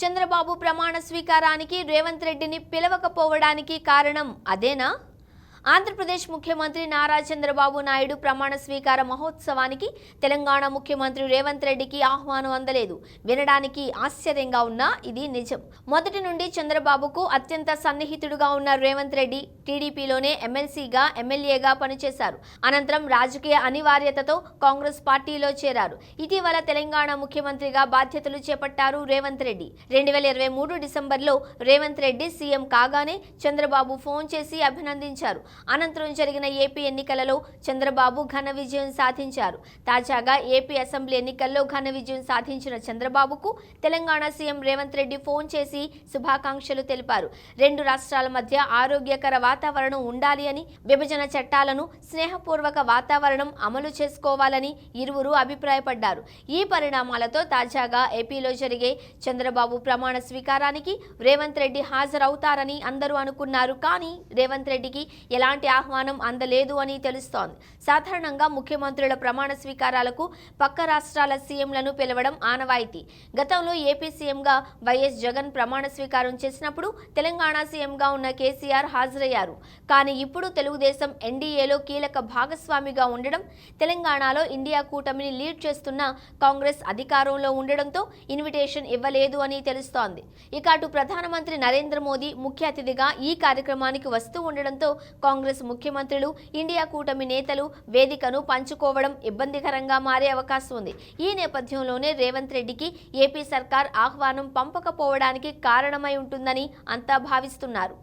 చంద్రబాబు ప్రమాణ స్వీకారానికి రేవంత్ రెడ్డిని పిలవకపోవడానికి కారణం అదేనా? ఆంధ్రప్రదేశ్ ముఖ్యమంత్రి నారా చంద్రబాబు నాయుడు ప్రమాణ స్వీకార మహోత్సవానికి తెలంగాణ ముఖ్యమంత్రి రేవంత్ రెడ్డికి ఆహ్వానం అందలేదు. వినడానికి ఆశ్చర్యంగా ఉన్నా ఇది నిజం. మొదటి నుండి చంద్రబాబుకు అత్యంత సన్నిహితుడుగా ఉన్న రేవంత్ రెడ్డి టీడీపీలోనే ఎమ్మెల్సీగా, ఎమ్మెల్యేగా పనిచేశారు. అనంతరం రాజకీయ అనివార్యతతో కాంగ్రెస్ పార్టీలో చేరారు. ఇటీవల తెలంగాణ ముఖ్యమంత్రిగా బాధ్యతలు చేపట్టారు రేవంత్ రెడ్డి. 2023 డిసెంబర్లో రేవంత్ రెడ్డి సీఎం కాగానే చంద్రబాబు ఫోన్ చేసి అభినందించారు. అనంతరం జరిగిన ఏపీ ఎన్నికలలో చంద్రబాబు ఘన విజయం సాధించారు. తాజాగా ఏపీ అసెంబ్లీ ఎన్నికల్లో ఘన విజయం సాధించిన చంద్రబాబుకు తెలంగాణ సీఎం రేవంత్ రెడ్డి ఫోన్ చేసి శుభాకాంక్షలు తెలిపారు. రెండు రాష్ట్రాల మధ్య ఆరోగ్యకర వాతావరణం ఉండాలి అని, విభజన చట్టాలను స్నేహపూర్వక వాతావరణం అమలు చేసుకోవాలని ఇరువురు అభిప్రాయపడ్డారు. ఈ పరిణామాలతో తాజాగా ఏపీలో జరిగే చంద్రబాబు ప్రమాణ స్వీకారానికి రేవంత్ రెడ్డి హాజరవుతారని అందరూ అనుకున్నారు. కానీ రేవంత్ రెడ్డికి ఎలాంటి ఆహ్వానం అందలేదు అని తెలుస్తోంది. సాధారణంగా ముఖ్యమంత్రుల ప్రమాణ స్వీకారాలకు పక్క రాష్ట్రాల సీఎంలను పిలవడం ఆనవాయితీ. గతంలో ఏపీ సీఎంగా వైఎస్ జగన్ ప్రమాణ స్వీకారం చేసినప్పుడు తెలంగాణ సీఎంగా ఉన్న కేసీఆర్ హాజరయ్యారు. కానీ ఇప్పుడు తెలుగుదేశం ఎన్డీఏలో కీలక భాగస్వామిగా ఉండడం, తెలంగాణలో ఇండియా కూటమిని లీడ్ చేస్తున్న కాంగ్రెస్ అధికారంలో ఉండడంతో ఇన్విటేషన్ ఇవ్వలేదు అని తెలుస్తోంది. ఇక అటు ప్రధానమంత్రి నరేంద్ర మోదీ ముఖ్య అతిథిగా ఈ కార్యక్రమానికి వస్తూ ఉండడంతో కాంగ్రెస్ ముఖ్యమంత్రులు, ఇండియా కూటమి నేతలు వేదికను పంచుకోవడం ఇబ్బందికరంగా మారే అవకాశం ఉంది. ఈ నేపథ్యంలోనే రేవంత్ రెడ్డికి ఏపీ సర్కార్ ఆహ్వానం పంపకపోవడానికి కారణమై ఉంటుందని అంతా భావిస్తున్నారు.